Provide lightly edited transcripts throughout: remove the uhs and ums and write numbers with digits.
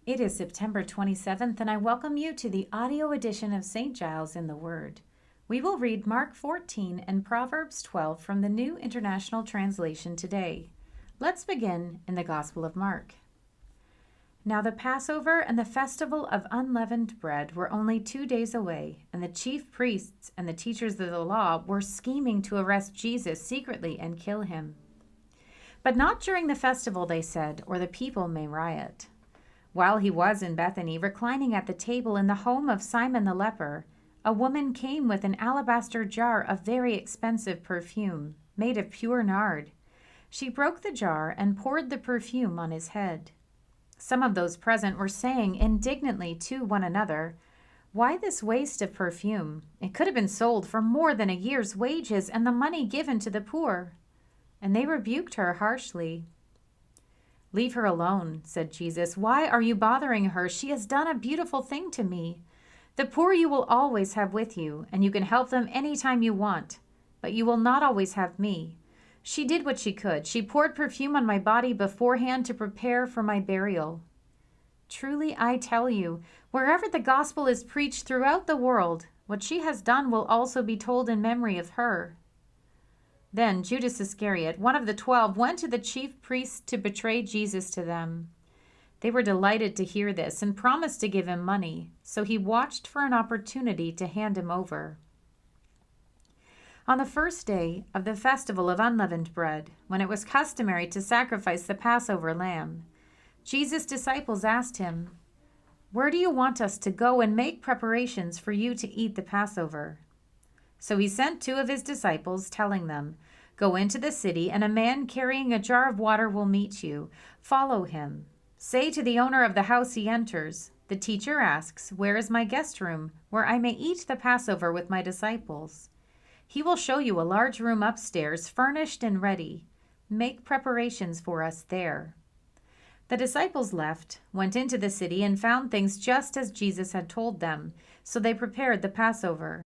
It is September 27th, and I welcome you to the audio edition of St. Giles in the Word. We will read Mark 14 and Proverbs 12 from the New International Translation today. Let's begin in the Gospel of Mark. Now the Passover and the Festival of Unleavened Bread were only 2 days away, and the chief priests and the teachers of the law were scheming to arrest Jesus secretly and kill him. But not during the festival, they said, or the people may riot. While he was in Bethany, reclining at the table in the home of Simon the leper, a woman came with an alabaster jar of very expensive perfume, made of pure nard. She broke the jar and poured the perfume on his head. Some of those present were saying indignantly to one another, "Why this waste of perfume? It could have been sold for more than a year's wages and the money given to the poor." And they rebuked her harshly. "Leave her alone," said Jesus. "Why are you bothering her? She has done a beautiful thing to me. The poor you will always have with you, and you can help them any time you want, but you will not always have me. She did what she could. She poured perfume on my body beforehand to prepare for my burial. Truly, I tell you, wherever the gospel is preached throughout the world, what she has done will also be told in memory of her." Then Judas Iscariot, one of the 12, went to the chief priests to betray Jesus to them. They were delighted to hear this and promised to give him money, so he watched for an opportunity to hand him over. On the first day of the festival of unleavened bread, when it was customary to sacrifice the Passover lamb, Jesus' disciples asked him, "Where do you want us to go and make preparations for you to eat the Passover?" So he sent 2 of his disciples, telling them, "Go into the city, and a man carrying a jar of water will meet you. Follow him. Say to the owner of the house he enters, 'The teacher asks, where is my guest room, where I may eat the Passover with my disciples?' He will show you a large room upstairs, furnished and ready. Make preparations for us there." The disciples left, went into the city, and found things just as Jesus had told them, so they prepared the Passover.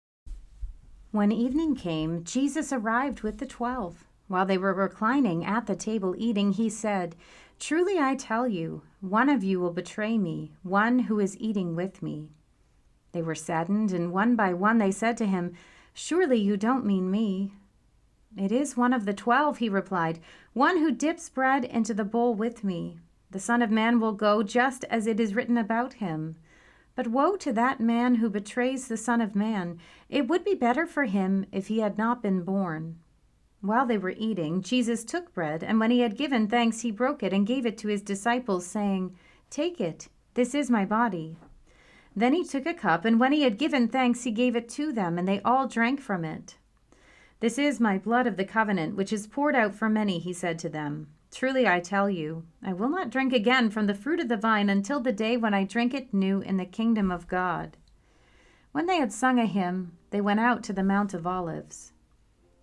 When evening came, Jesus arrived with the 12. While they were reclining at the table eating, he said, "Truly I tell you, one of you will betray me, one who is eating with me." They were saddened, and one by one they said to him, "Surely you don't mean me?" "It is one of the 12, he replied, "one who dips bread into the bowl with me. The Son of Man will go just as it is written about him. But woe to that man who betrays the Son of Man. It would be better for him if he had not been born." While they were eating, Jesus took bread, and when he had given thanks, he broke it and gave it to his disciples, saying, "Take it, this is my body." Then he took a cup, and when he had given thanks, he gave it to them, and they all drank from it. "This is my blood of the covenant, which is poured out for many," he said to them. "Truly I tell you, I will not drink again from the fruit of the vine until the day when I drink it new in the kingdom of God." When they had sung a hymn, they went out to the Mount of Olives.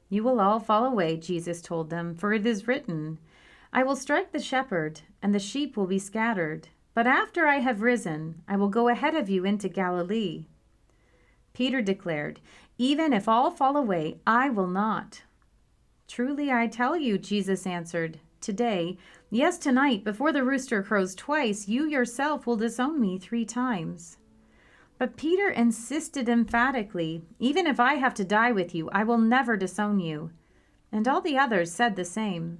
"You will all fall away," Jesus told them, "for it is written, 'I will strike the shepherd, and the sheep will be scattered.' But after I have risen, I will go ahead of you into Galilee." Peter declared, "Even if all fall away, I will not." "Truly I tell you," Jesus answered, "today, yes, tonight, before the rooster crows twice, you yourself will disown me 3 times." But Peter insisted emphatically, "Even if I have to die with you, I will never disown you." And all the others said the same.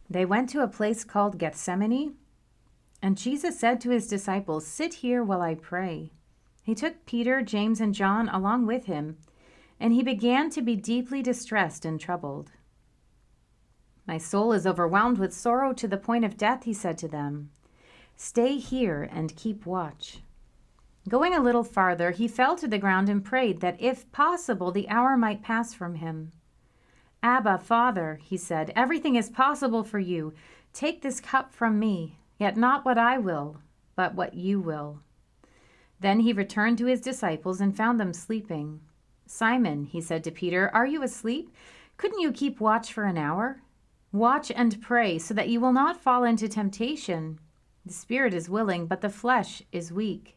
They went to a place called Gethsemane, and Jesus said to his disciples, "Sit here while I pray." He took Peter, James, and John along with him, and he began to be deeply distressed and troubled. "My soul is overwhelmed with sorrow to the point of death," he said to them. "Stay here and keep watch." Going a little farther, he fell to the ground and prayed that, if possible, the hour might pass from him. "Abba, Father," he said, "everything is possible for you. Take this cup from me, yet not what I will, but what you will." Then he returned to his disciples and found them sleeping. "Simon," he said to Peter, "are you asleep? Couldn't you keep watch for an hour? Watch and pray so that you will not fall into temptation. The spirit is willing, but the flesh is weak."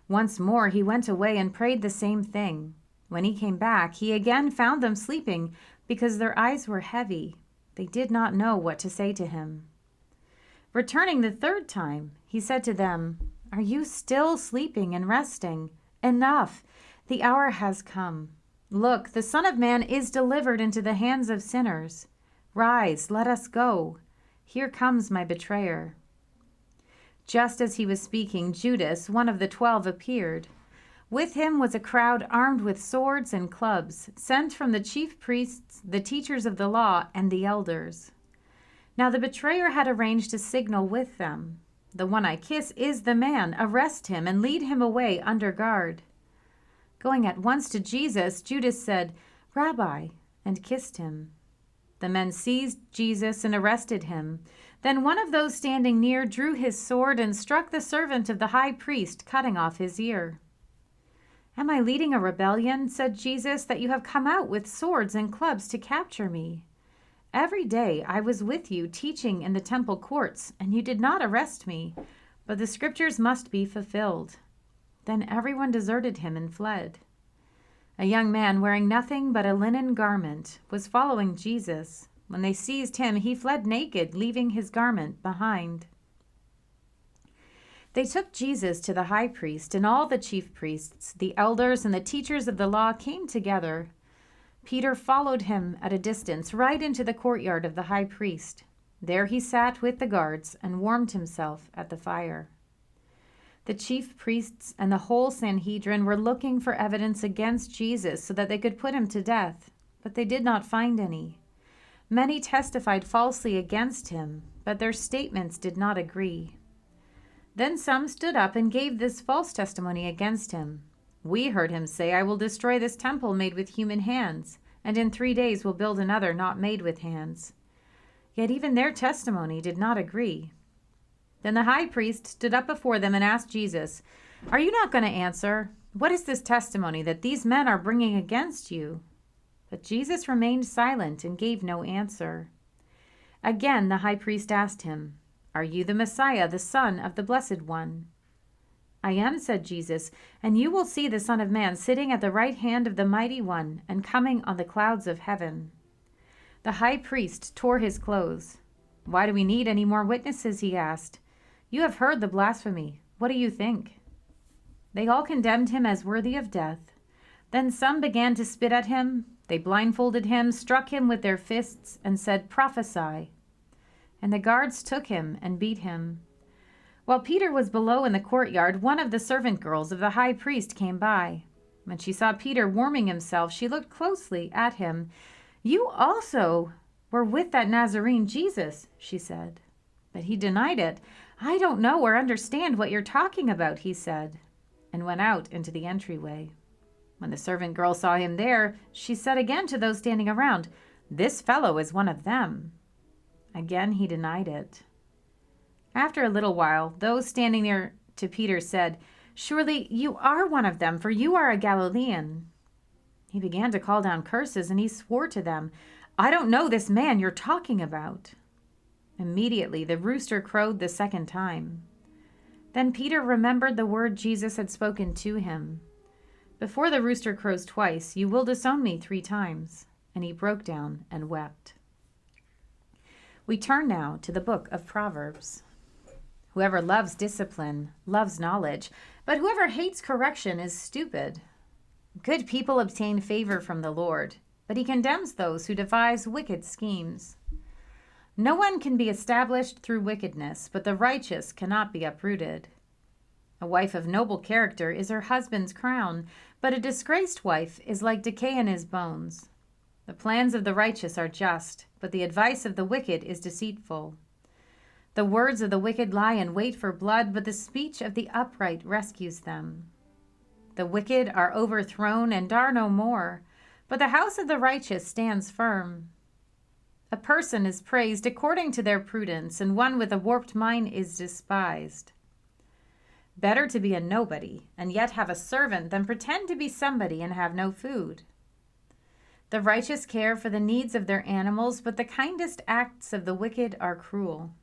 Once more he went away and prayed the same thing. When he came back, he again found them sleeping because their eyes were heavy. They did not know what to say to him. Returning the third time, he said to them, "Are you still sleeping and resting? Enough! The hour has come. Look, the Son of Man is delivered into the hands of sinners. Rise, let us go. Here comes my betrayer." Just as he was speaking, Judas, one of the 12, appeared. With him was a crowd armed with swords and clubs, sent from the chief priests, the teachers of the law, and the elders. Now the betrayer had arranged a signal with them. "The one I kiss is the man. Arrest him and lead him away under guard." Going at once to Jesus, Judas said, "Rabbi," and kissed him. The men seized Jesus and arrested him. Then one of those standing near drew his sword and struck the servant of the high priest, cutting off his ear. "Am I leading a rebellion," said Jesus, "that you have come out with swords and clubs to capture me? Every day I was with you teaching in the temple courts, and you did not arrest me, but the scriptures must be fulfilled." Then everyone deserted him and fled. A young man wearing nothing but a linen garment was following Jesus. When they seized him, he fled naked, leaving his garment behind. They took Jesus to the high priest, and all the chief priests, the elders, and the teachers of the law came together. Peter followed him at a distance, right into the courtyard of the high priest. There he sat with the guards and warmed himself at the fire. The chief priests and the whole Sanhedrin were looking for evidence against Jesus so that they could put him to death, but they did not find any. Many testified falsely against him, but their statements did not agree. Then some stood up and gave this false testimony against him. "We heard him say, 'I will destroy this temple made with human hands, and in 3 days will build another not made with hands.' Yet even their testimony did not agree." Then the high priest stood up before them and asked Jesus, "Are you not going to answer? What is this testimony that these men are bringing against you?" But Jesus remained silent and gave no answer. Again the high priest asked him, "Are you the Messiah, the Son of the Blessed One?" "I am," said Jesus, "and you will see the Son of Man sitting at the right hand of the Mighty One and coming on the clouds of heaven." The high priest tore his clothes. "Why do we need any more witnesses?" he asked. "You have heard the blasphemy. What do you think?" They all condemned him as worthy of death. Then some began to spit at him. They blindfolded him, struck him with their fists, and said, "Prophesy." And the guards took him and beat him. While Peter was below in the courtyard, one of the servant girls of the high priest came by. When she saw Peter warming himself, she looked closely at him. "You also were with that Nazarene Jesus," she said. But he denied it. "I don't know or understand what you're talking about," he said, and went out into the entryway. When the servant girl saw him there, she said again to those standing around, "This fellow is one of them." Again he denied it. After a little while, those standing near to Peter said, "Surely you are one of them, for you are a Galilean." He began to call down curses, and he swore to them, "I don't know this man you're talking about." Immediately the rooster crowed the second time. Then Peter remembered the word Jesus had spoken to him. "Before the rooster crows twice, you will disown me 3 times." And he broke down and wept. We turn now to the book of Proverbs. Whoever loves discipline loves knowledge, but whoever hates correction is stupid. Good people obtain favor from the Lord, but he condemns those who devise wicked schemes. No one can be established through wickedness, but the righteous cannot be uprooted. A wife of noble character is her husband's crown, but a disgraced wife is like decay in his bones. The plans of the righteous are just, but the advice of the wicked is deceitful. The words of the wicked lie in wait for blood, but the speech of the upright rescues them. The wicked are overthrown and are no more, but the house of the righteous stands firm. A person is praised according to their prudence, and one with a warped mind is despised. Better to be a nobody and yet have a servant than pretend to be somebody and have no food. The righteous care for the needs of their animals, but the kindest acts of the wicked are cruel.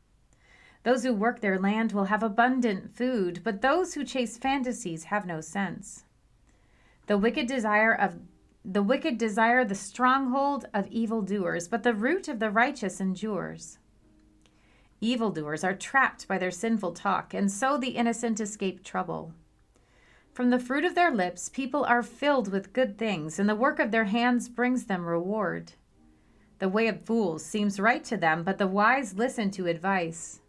Those who work their land will have abundant food, but those who chase fantasies have no sense. The wicked desire the stronghold of evildoers, but the root of the righteous endures. Evildoers are trapped by their sinful talk, and so the innocent escape trouble. From the fruit of their lips, people are filled with good things, and the work of their hands brings them reward. The way of fools seems right to them, but the wise listen to advice.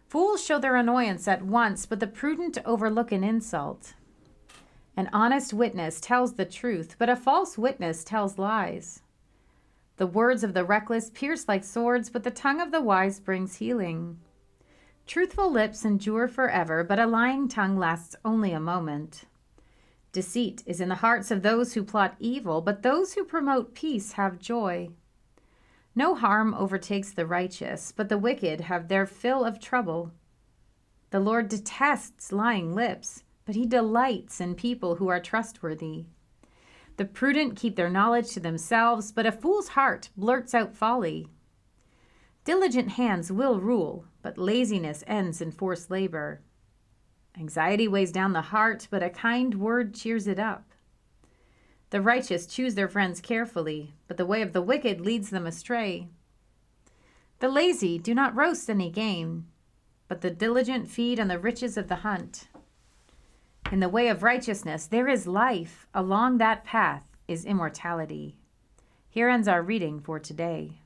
Fools show their annoyance at once, but the prudent overlook an insult. An honest witness tells the truth, but a false witness tells lies. The words of the reckless pierce like swords, but the tongue of the wise brings healing. Truthful lips endure forever, but a lying tongue lasts only a moment. Deceit is in the hearts of those who plot evil, but those who promote peace have joy. No harm overtakes the righteous, but the wicked have their fill of trouble. The Lord detests lying lips, but he delights in people who are trustworthy. The prudent keep their knowledge to themselves, but a fool's heart blurts out folly. Diligent hands will rule, but laziness ends in forced labor. Anxiety weighs down the heart, but a kind word cheers it up. The righteous choose their friends carefully, but the way of the wicked leads them astray. The lazy do not roast any game, but the diligent feed on the riches of the hunt. In the way of righteousness there is life, along that path is immortality. Here ends our reading for today.